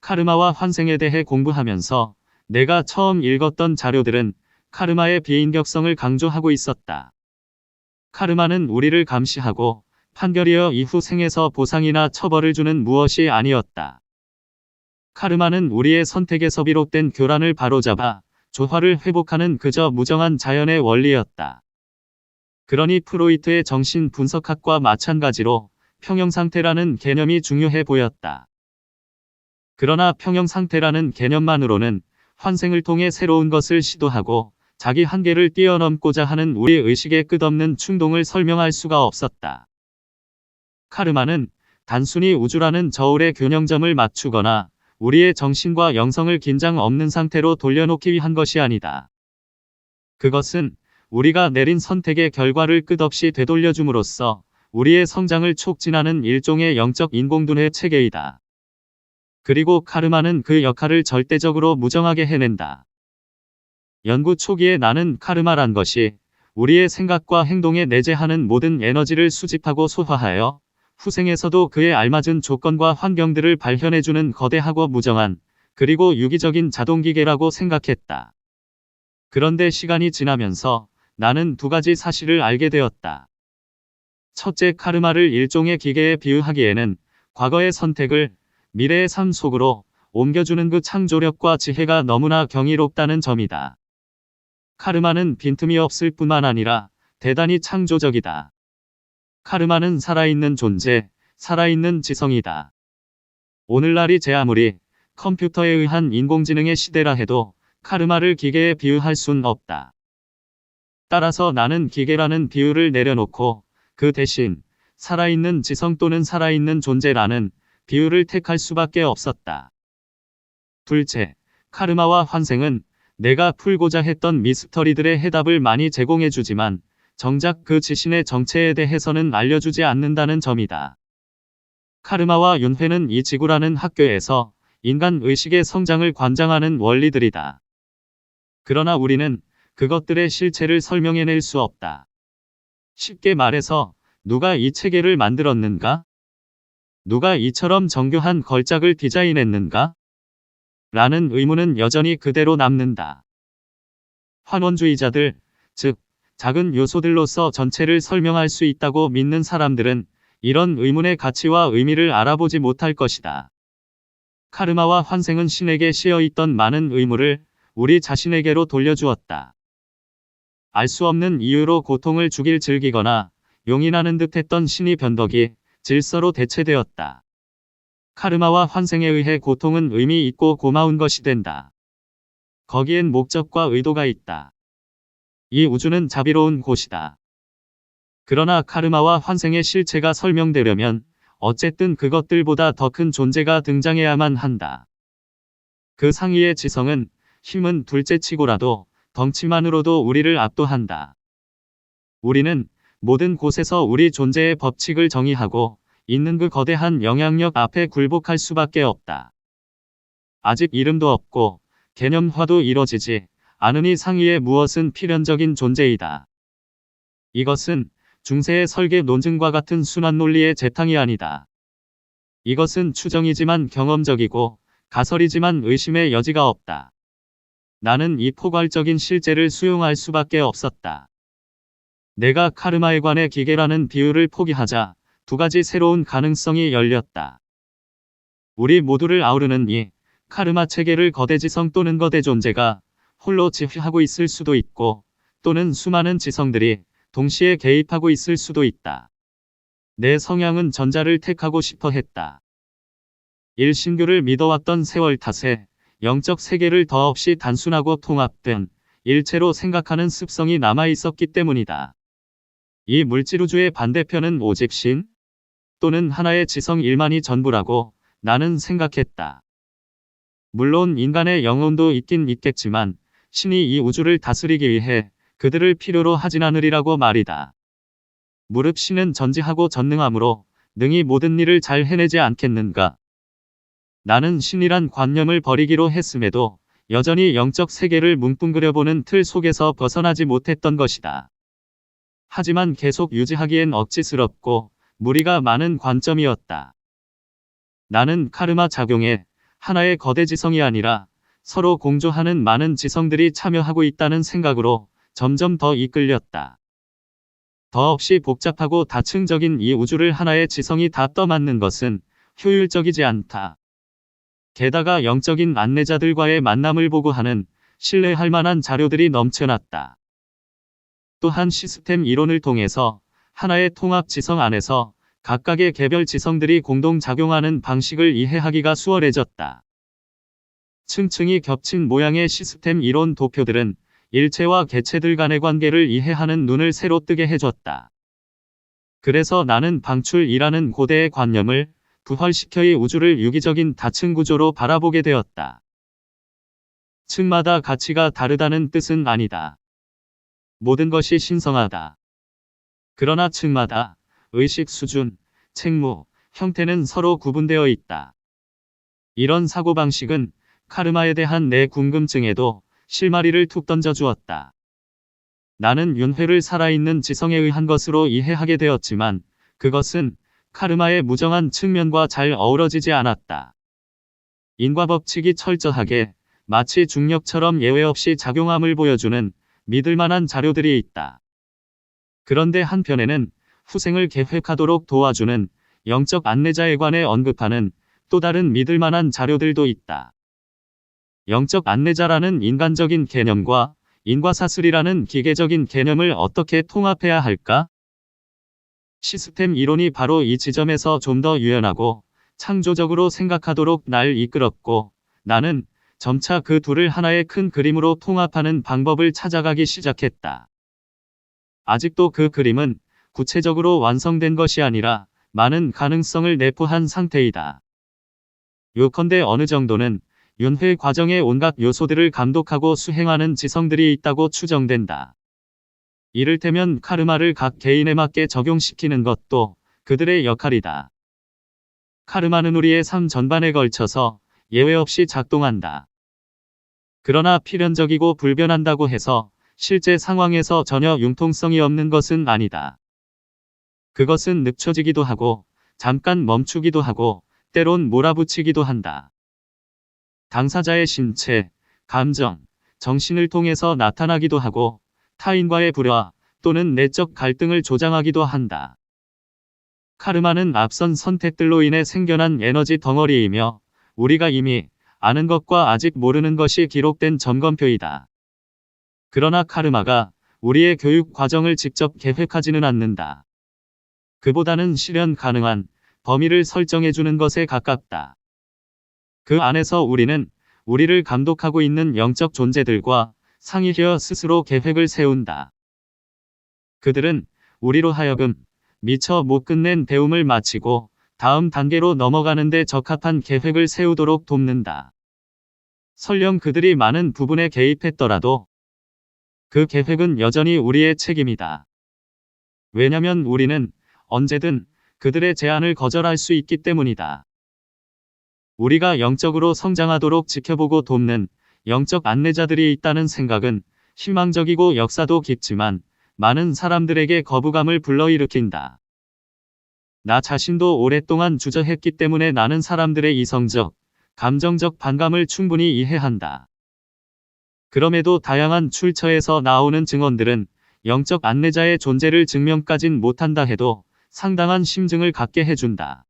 카르마와 환생에 대해 공부하면서 내가 처음 읽었던 자료들은 카르마의 비인격성을 강조하고 있었다. 카르마는 우리를 감시하고 판결이어 이후 생에서 보상이나 처벌을 주는 무엇이 아니었다. 카르마는 우리의 선택에서 비롯된 교란을 바로잡아 조화를 회복하는 그저 무정한 자연의 원리였다. 그러니 프로이트의 정신 분석학과 마찬가지로 평형상태라는 개념이 중요해 보였다. 그러나 평형상태라는 개념만으로는 환생을 통해 새로운 것을 시도하고 자기 한계를 뛰어넘고자 하는 우리 의식의 끝없는 충동을 설명할 수가 없었다. 카르마는 단순히 우주라는 저울의 균형점을 맞추거나 우리의 정신과 영성을 긴장 없는 상태로 돌려놓기 위한 것이 아니다. 그것은 우리가 내린 선택의 결과를 끝없이 되돌려줌으로써 우리의 성장을 촉진하는 일종의 영적 인공둔회 체계이다. 그리고 카르마는 그 역할을 절대적으로 무정하게 해낸다. 연구 초기에 나는 카르마란 것이 우리의 생각과 행동에 내재하는 모든 에너지를 수집하고 소화하여 후생에서도 그에 알맞은 조건과 환경들을 발현해주는 거대하고 무정한 그리고 유기적인 자동기계라고 생각했다. 그런데 시간이 지나면서 나는 두 가지 사실을 알게 되었다. 첫째, 카르마를 일종의 기계에 비유하기에는 과거의 선택을 미래의 삶 속으로 옮겨주는 그 창조력과 지혜가 너무나 경이롭다는 점이다. 카르마는 빈틈이 없을 뿐만 아니라 대단히 창조적이다. 카르마는 살아있는 존재, 살아있는 지성이다. 오늘날이 제 아무리 컴퓨터에 의한 인공지능의 시대라 해도 카르마를 기계에 비유할 순 없다. 따라서 나는 기계라는 비유를 내려놓고 그 대신 살아있는 지성 또는 살아있는 존재라는 비유를 택할 수밖에 없었다. 둘째, 카르마와 환생은 내가 풀고자 했던 미스터리들의 해답을 많이 제공해주지만 정작 그 지신의 정체에 대해서는 알려주지 않는다는 점이다. 카르마와 윤회는 이 지구라는 학교에서 인간 의식의 성장을 관장하는 원리들이다. 그러나 우리는 그것들의 실체를 설명해낼 수 없다. 쉽게 말해서 누가 이 체계를 만들었는가? 누가 이처럼 정교한 걸작을 디자인했는가? 라는 의문은 여전히 그대로 남는다. 환원주의자들, 즉 작은 요소들로서 전체를 설명할 수 있다고 믿는 사람들은 이런 의문의 가치와 의미를 알아보지 못할 것이다. 카르마와 환생은 신에게 씌어있던 많은 의무를 우리 자신에게로 돌려주었다. 알 수 없는 이유로 고통을 주길 즐기거나 용인하는 듯했던 신의 변덕이 질서로 대체되었다. 카르마와 환생에 의해 고통은 의미 있고 고마운 것이 된다. 거기엔 목적과 의도가 있다. 이 우주는 자비로운 곳이다. 그러나 카르마와 환생의 실체가 설명되려면 어쨌든 그것들보다 더 큰 존재가 등장해야만 한다. 그 상위의 지성은 힘은 둘째치고라도 덩치만으로도 우리를 압도한다. 우리는 모든 곳에서 우리 존재의 법칙을 정의하고 있는 그 거대한 영향력 앞에 굴복할 수밖에 없다. 아직 이름도 없고 개념화도 이뤄지지 않으니 상위의 무엇은 필연적인 존재이다. 이것은 중세의 설계 논증과 같은 순환 논리의 재탕이 아니다. 이것은 추정이지만 경험적이고 가설이지만 의심의 여지가 없다. 나는 이 포괄적인 실제를 수용할 수밖에 없었다. 내가 카르마에 관해 기계라는 비유를 포기하자 두 가지 새로운 가능성이 열렸다. 우리 모두를 아우르는 이 카르마 체계를 거대 지성 또는 거대 존재가 홀로 지휘하고 있을 수도 있고 또는 수많은 지성들이 동시에 개입하고 있을 수도 있다. 내 성향은 전자를 택하고 싶어 했다. 일신교를 믿어왔던 세월 탓에 영적 세계를 더없이 단순하고 통합된 일체로 생각하는 습성이 남아있었기 때문이다. 이 물질우주의 반대편은 오직 신 또는 하나의 지성 일만이 전부라고 나는 생각했다. 물론 인간의 영혼도 있긴 있겠지만 신이 이 우주를 다스리기 위해 그들을 필요로 하진 않으리라고 말이다. 무릇 신은 전지하고 전능하므로 능히 모든 일을 잘 해내지 않겠는가. 나는 신이란 관념을 버리기로 했음에도 여전히 영적 세계를 뭉뚱그려보는 틀 속에서 벗어나지 못했던 것이다. 하지만 계속 유지하기엔 억지스럽고 무리가 많은 관점이었다. 나는 카르마 작용에 하나의 거대 지성이 아니라 서로 공조하는 많은 지성들이 참여하고 있다는 생각으로 점점 더 이끌렸다. 더없이 복잡하고 다층적인 이 우주를 하나의 지성이 다 떠맡는 것은 효율적이지 않다. 게다가 영적인 안내자들과의 만남을 보고하는 신뢰할 만한 자료들이 넘쳐났다. 또한 시스템 이론을 통해서 하나의 통합 지성 안에서 각각의 개별 지성들이 공동작용하는 방식을 이해하기가 수월해졌다. 층층이 겹친 모양의 시스템 이론 도표들은 일체와 개체들 간의 관계를 이해하는 눈을 새로 뜨게 해줬다. 그래서 나는 방출이라는 고대의 관념을 부활시켜 이 우주를 유기적인 다층 구조로 바라보게 되었다. 층마다 가치가 다르다는 뜻은 아니다. 모든 것이 신성하다. 그러나 층마다 의식 수준, 책무, 형태는 서로 구분되어 있다. 이런 사고방식은 카르마에 대한 내 궁금증에도 실마리를 툭 던져주었다. 나는 윤회를 살아있는 지성에 의한 것으로 이해하게 되었지만 그것은 카르마의 무정한 측면과 잘 어우러지지 않았다. 인과법칙이 철저하게 마치 중력처럼 예외 없이 작용함을 보여주는 믿을만한 자료들이 있다. 그런데 한편에는 후생을 계획하도록 도와주는 영적 안내자에 관해 언급하는 또 다른 믿을만한 자료들도 있다. 영적 안내자라는 인간적인 개념과 인과사슬이라는 기계적인 개념을 어떻게 통합해야 할까? 시스템 이론이 바로 이 지점에서 좀 더 유연하고 창조적으로 생각하도록 날 이끌었고 나는 점차 그 둘을 하나의 큰 그림으로 통합하는 방법을 찾아가기 시작했다. 아직도 그 그림은 구체적으로 완성된 것이 아니라 많은 가능성을 내포한 상태이다. 요컨대 어느 정도는 윤회 과정의 온갖 요소들을 감독하고 수행하는 지성들이 있다고 추정된다. 이를테면 카르마를 각 개인에 맞게 적용시키는 것도 그들의 역할이다. 카르마는 우리의 삶 전반에 걸쳐서 예외 없이 작동한다. 그러나 필연적이고 불변한다고 해서 실제 상황에서 전혀 융통성이 없는 것은 아니다. 그것은 늦춰지기도 하고 잠깐 멈추기도 하고 때론 몰아붙이기도 한다. 당사자의 신체, 감정, 정신을 통해서 나타나기도 하고 타인과의 불화 또는 내적 갈등을 조장하기도 한다. 카르마는 앞선 선택들로 인해 생겨난 에너지 덩어리이며 우리가 이미 아는 것과 아직 모르는 것이 기록된 점검표이다. 그러나 카르마가 우리의 교육 과정을 직접 계획하지는 않는다. 그보다는 실현 가능한 범위를 설정해주는 것에 가깝다. 그 안에서 우리는 우리를 감독하고 있는 영적 존재들과 상의하여 스스로 계획을 세운다. 그들은 우리로 하여금 미처 못 끝낸 배움을 마치고 다음 단계로 넘어가는 데 적합한 계획을 세우도록 돕는다. 설령 그들이 많은 부분에 개입했더라도 그 계획은 여전히 우리의 책임이다. 왜냐면 우리는 언제든 그들의 제안을 거절할 수 있기 때문이다. 우리가 영적으로 성장하도록 지켜보고 돕는 영적 안내자들이 있다는 생각은 희망적이고 역사도 깊지만 많은 사람들에게 거부감을 불러일으킨다. 나 자신도 오랫동안 주저했기 때문에 나는 사람들의 이성적, 감정적 반감을 충분히 이해한다. 그럼에도 다양한 출처에서 나오는 증언들은 영적 안내자의 존재를 증명까진 못한다 해도 상당한 심증을 갖게 해준다.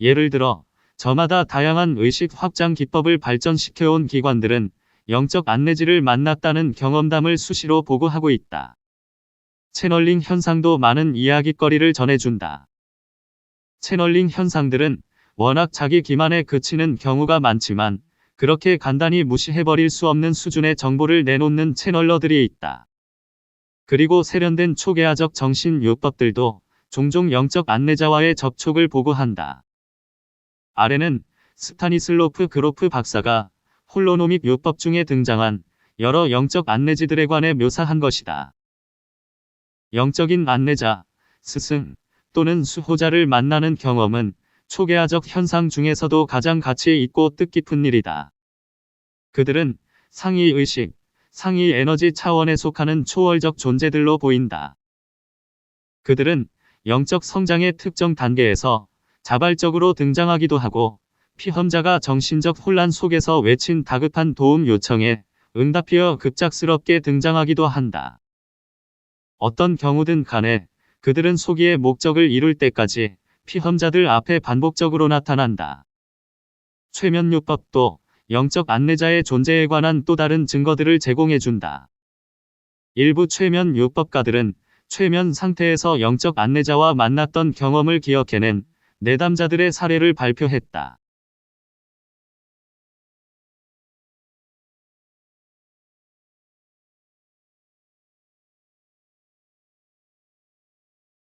예를 들어 저마다 다양한 의식 확장 기법을 발전시켜온 기관들은 영적 안내지를 만났다는 경험담을 수시로 보고하고 있다. 채널링 현상도 많은 이야깃거리를 전해준다. 채널링 현상들은 워낙 자기 기만에 그치는 경우가 많지만 그렇게 간단히 무시해버릴 수 없는 수준의 정보를 내놓는 채널러들이 있다. 그리고 세련된 초계화적 정신요법들도 종종 영적 안내자와의 접촉을 보고한다. 아래는 스타니슬로프 그로프 박사가 홀로노믹 요법 중에 등장한 여러 영적 안내지들에 관해 묘사한 것이다. 영적인 안내자, 스승 또는 수호자를 만나는 경험은 초계화적 현상 중에서도 가장 가치 있고 뜻깊은 일이다. 그들은 상위 의식, 상위 에너지 차원에 속하는 초월적 존재들로 보인다. 그들은 영적 성장의 특정 단계에서 자발적으로 등장하기도 하고 피험자가 정신적 혼란 속에서 외친 다급한 도움 요청에 응답하여 급작스럽게 등장하기도 한다. 어떤 경우든 간에 그들은 소기의 목적을 이룰 때까지 피험자들 앞에 반복적으로 나타난다. 최면요법도 영적 안내자의 존재에 관한 또 다른 증거들을 제공해준다. 일부 최면요법가들은 최면 상태에서 영적 안내자와 만났던 경험을 기억해낸 내담자들의 사례를 발표했다.